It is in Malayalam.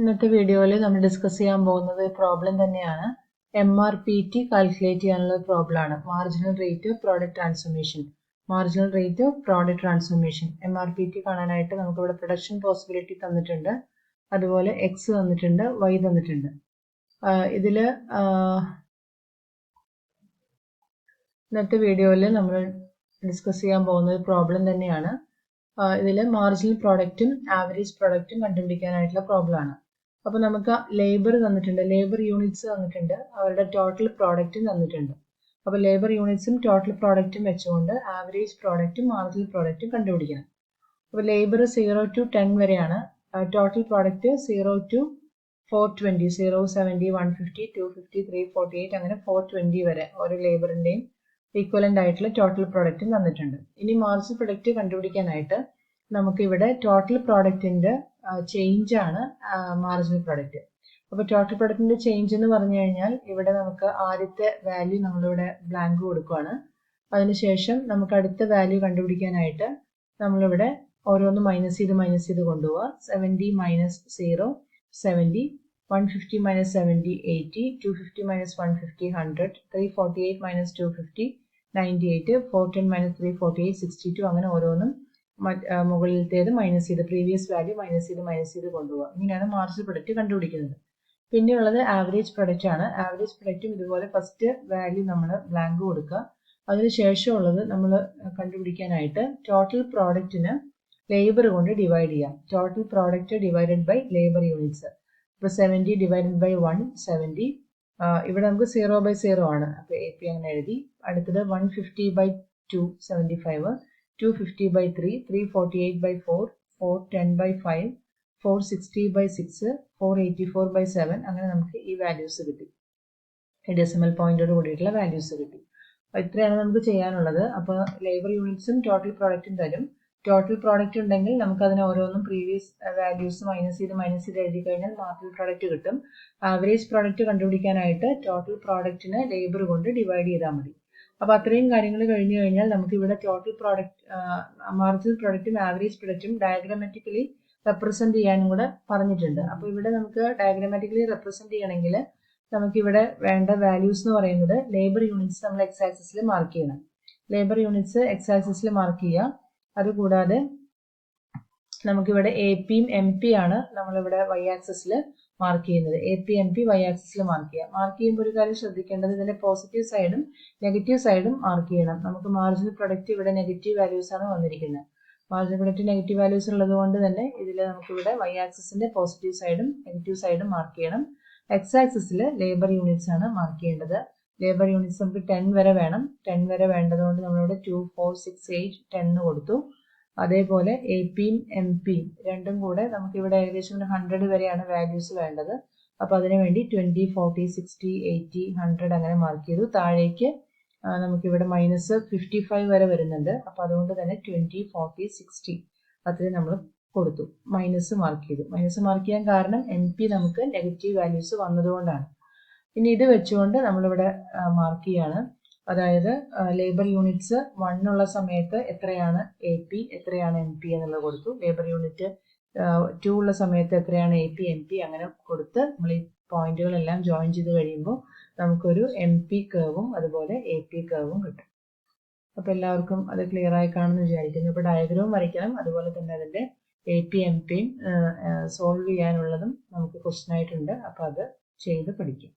ഇന്നത്തെ വീഡിയോയിൽ നമ്മൾ ഡിസ്കസ് ചെയ്യാൻ പോകുന്നത് പ്രോബ്ലം തന്നെയാണ്. MRPT കാൽക്കുലേറ്റ് ചെയ്യാനുള്ള പ്രോബ്ലമാണ്. Marginal rate of product transformation. Marginal rate of product transformation MRPT കാണാനായിട്ട് നമുക്കിവിടെ പ്രൊഡക്ഷൻ പോസിബിലിറ്റി തന്നിട്ടുണ്ട്, അതുപോലെ X തന്നിട്ടുണ്ട്, Y തന്നിട്ടുണ്ട്. ഇതിൽ ഇന്നത്തെ വീഡിയോയിൽ നമ്മൾ ഡിസ്കസ് ചെയ്യാൻ പോകുന്നത് പ്രോബ്ലം തന്നെയാണ്. ഇതിൽ മാർജിനൽ പ്രോഡക്റ്റും ആവറേജ് പ്രോഡക്റ്റും കണ്ടുപിടിക്കാനായിട്ടുള്ള പ്രോബ്ലമാണ്. അപ്പോൾ നമുക്ക് ലേബർ തന്നിട്ടുണ്ട്, ലേബർ യൂണിറ്റ്സ് തന്നിട്ടുണ്ട്, അവരുടെ ടോട്ടൽ പ്രോഡക്റ്റും തന്നിട്ടുണ്ട്. അപ്പോൾ ലേബർ യൂണിറ്റ്സും ടോട്ടൽ പ്രോഡക്റ്റും വെച്ചുകൊണ്ട് ആവറേജ് പ്രോഡക്റ്റും മാർജിനൽ പ്രോഡക്റ്റും കണ്ടുപിടിക്കണം. അപ്പോൾ ലേബർ 0 to 10 വരെയാണ്, ടോട്ടൽ പ്രോഡക്റ്റ് 0 to 420, 0, 70, 150, 250, 348 അങ്ങനെ 420 വരെ ഓരോ ലേബറിൻ്റെയും ഈക്വലൻ്റ് ആയിട്ടുള്ള ടോട്ടൽ പ്രോഡക്റ്റും തന്നിട്ടുണ്ട്. ഇനി മാർജിനൽ പ്രോഡക്റ്റ് കണ്ടുപിടിക്കാനായിട്ട് നമുക്ക് ഇവിടെ ടോട്ടൽ പ്രോഡക്റ്റിൻ്റെ ചേഞ്ച് ആണ് മാർജിനൽ പ്രോഡക്റ്റ്. അപ്പോൾ ടോട്ടൽ പ്രോഡക്റ്റിൻ്റെ ചേഞ്ച് എന്ന് പറഞ്ഞു കഴിഞ്ഞാൽ ഇവിടെ നമുക്ക് ആദ്യത്തെ വാല്യൂ നമ്മളിവിടെ ബ്ലാങ്ക് കൊടുക്കുകയാണ്. അതിനുശേഷം നമുക്ക് അടുത്ത വാല്യൂ കണ്ടുപിടിക്കാനായിട്ട് നമ്മളിവിടെ ഓരോന്ന് മൈനസ് ചെയ്ത് കൊണ്ടുപോവുക. 70 minus 0 70, 150 minus 70 80, 250 minus 150 100, 348 minus 250 98, 410 minus 348 62 അങ്ങനെ ഓരോന്നും മുകളിലത്തേത് മൈനസ് ചെയ്ത് പ്രീവിയസ് വാല്യൂ മൈനസ് ചെയ്ത് കൊണ്ടുപോകുക. ഇങ്ങനെയാണ് മാർജിനൽ പ്രൊഡക്റ്റ് കണ്ടുപിടിക്കുന്നത്. പിന്നെയുള്ളത് ആവറേജ് പ്രൊഡക്റ്റ് ആണ്. ആവറേജ് പ്രൊഡക്റ്റും ഇതുപോലെ ഫസ്റ്റ് വാല്യൂ നമ്മൾ ബ്ലാങ്ക് കൊടുക്കുക. അതിനുശേഷമുള്ളത് നമ്മൾ കണ്ടുപിടിക്കാനായിട്ട് ടോട്ടൽ പ്രോഡക്റ്റിന് ലേബർ കൊണ്ട് ഡിവൈഡ് ചെയ്യാം. Total product divided by labour units. ഇപ്പോൾ 70 ഡിവൈഡഡ് ബൈ 1 70, ഇവിടെ നമുക്ക് 0/0 ആണ്, അപ്പോൾ AP അങ്ങനെ എഴുതി. അടുത്തത് 150 by 2 75, 250 by 3 348 by 4 410 by 5 460 by 6 484 by 7 അങ്ങനെ നമുക്ക് ഈ വാല്യൂസ് കിട്ടി. ഡെസിമൽ പോയിന്റോട് കൂടിയിട്ടുള്ള വാല്യൂസ് കിട്ടി. അപ്പോൾ ഇത്രയാണ് നമുക്ക് ചെയ്യാനുള്ളത്. അപ്പോൾ ലേബർ യൂണിറ്റ്സും ടോട്ടൽ പ്രോഡക്റ്റും തരും. ടോട്ടൽ പ്രോഡക്റ്റ് ഉണ്ടെങ്കിൽ നമുക്കതിന് ഓരോന്നും പ്രീവിയസ് വാല്യൂസ് മൈനസ് ചെയ്ത് എഴുതി കഴിഞ്ഞാൽ മാർജിനൽ പ്രോഡക്റ്റ് കിട്ടും. ആവറേജ് പ്രോഡക്റ്റ് കണ്ടുപിടിക്കാനായിട്ട് ടോട്ടൽ പ്രോഡക്റ്റിന് ലേബർ കൊണ്ട് ഡിവൈഡ് ചെയ്താൽ മതി. അപ്പോൾ അത്രയും കാര്യങ്ങൾ കഴിഞ്ഞു കഴിഞ്ഞാൽ നമുക്ക് ഇവിടെ ടോട്ടൽ പ്രോഡക്റ്റ് മാർജിനൽ പ്രോഡക്റ്റും ആവറേജ് പ്രൊഡക്റ്റും ഡയഗ്രമാറ്റിക്കലി റെപ്രസെന്റ് ചെയ്യാനും കൂടെ പറഞ്ഞിട്ടുണ്ട്. അപ്പോൾ ഇവിടെ നമുക്ക് ഡയഗ്രമാറ്റിക്കലി റെപ്രസെന്റ് ചെയ്യണമെങ്കിൽ നമുക്കിവിടെ വേണ്ട വാല്യൂസ് എന്ന് പറയുന്നത് ലേബർ യൂണിറ്റ്സ് നമ്മൾ എക്സ് ആക്സിസിൽ മാർക്ക് ചെയ്യണം. ലേബർ യൂണിറ്റ്സ് എക്സ് ആക്സിസിൽ മാർക്ക് ചെയ്യുക. അതുകൂടാതെ നമുക്കിവിടെ AP യും MP ആണ് നമ്മളിവിടെ വൈ ആക്സിസിൽ മാർക്ക് ചെയ്യുന്നത്. AP MP വൈ ആക്സിസിൽ മാർക്ക് ചെയ്യുക. മാർക്ക് ചെയ്യുമ്പോൾ ഒരു കാര്യം ശ്രദ്ധിക്കേണ്ടത്, ഇതിന്റെ പോസിറ്റീവ് സൈഡും നെഗറ്റീവ് സൈഡും മാർക്ക് ചെയ്യണം. നമുക്ക് മാർജിനൽ പ്രൊഡക്റ്റ് ഇവിടെ നെഗറ്റീവ് വാല്യൂസ് ആണ് വന്നിരിക്കുന്നത്. മാർജിനൽ പ്രൊഡക്റ്റ് നെഗറ്റീവ് വാല്യൂസ് ഉള്ളത് കൊണ്ട് തന്നെ ഇതിൽ നമുക്കിവിടെ വൈ ആക്സിസിന്റെ പോസിറ്റീവ് സൈഡും നെഗറ്റീവ് സൈഡും മാർക്ക് ചെയ്യണം. എക്സ് ആക്സിസിൽ ലേബർ യൂണിറ്റ്സ് ആണ് മാർക്ക് ചെയ്യേണ്ടത്. ലേബർ യൂണിറ്റ്സ് നമുക്ക് 10 വരെ വേണം. 10 വരെ വേണ്ടതുകൊണ്ട് നമ്മളിവിടെ 2 4 6 8 10 കൊടുത്തു. അതേപോലെ AP യും MP രണ്ടും കൂടെ നമുക്കിവിടെ ഏകദേശം 100 വരെയാണ് വാല്യൂസ് വേണ്ടത്. അപ്പോൾ അതിനു വേണ്ടി 20 40 60 80 100 അങ്ങനെ മാർക്ക് ചെയ്തു. താഴേക്ക് നമുക്കിവിടെ മൈനസ് 55 വരെ വരുന്നുണ്ട്. അപ്പോൾ അതുകൊണ്ട് തന്നെ 20 40 60 അത്രയും നമ്മൾ കൊടുത്തു, മൈനസ് മാർക്ക് ചെയ്തു. മൈനസ് മാർക്ക് ചെയ്യാൻ കാരണം MP നമുക്ക് നെഗറ്റീവ് വാല്യൂസ് വന്നതുകൊണ്ടാണ്. ഇനി ഇത് വെച്ചുകൊണ്ട് നമ്മളിവിടെ മാർക്ക് ചെയ്യാണ്. അതായത് ലേബർ യൂണിറ്റ്സ് 1 ഉള്ള സമയത്ത് എത്രയാണ് AP എത്രയാണ് MP എന്നുള്ളത് കൊടുത്തു. ലേബർ യൂണിറ്റ് 2 ഉള്ള സമയത്ത് എത്രയാണ് AP MP അങ്ങനെ കൊടുത്ത് നമ്മൾ ഈ പോയിന്റുകളെല്ലാം ജോയിൻ ചെയ്ത് കഴിയുമ്പോൾ നമുക്കൊരു MP കർവും അതുപോലെ AP കർവും കിട്ടും. അപ്പോൾ എല്ലാവർക്കും അത് ക്ലിയർ ആയി കാണുമെന്ന് വിചാരിക്കുന്നു. ഇപ്പോൾ ഡയഗ്രവും വരയ്ക്കണം, അതുപോലെ തന്നെ അതിൻ്റെ AP MP സോൾവ് ചെയ്യാനുള്ളതും നമുക്ക് ക്വസ്റ്റ്യൻ ആയിട്ടുണ്ട്. അപ്പോൾ അത് ചെയ്ത് പഠിക്കും.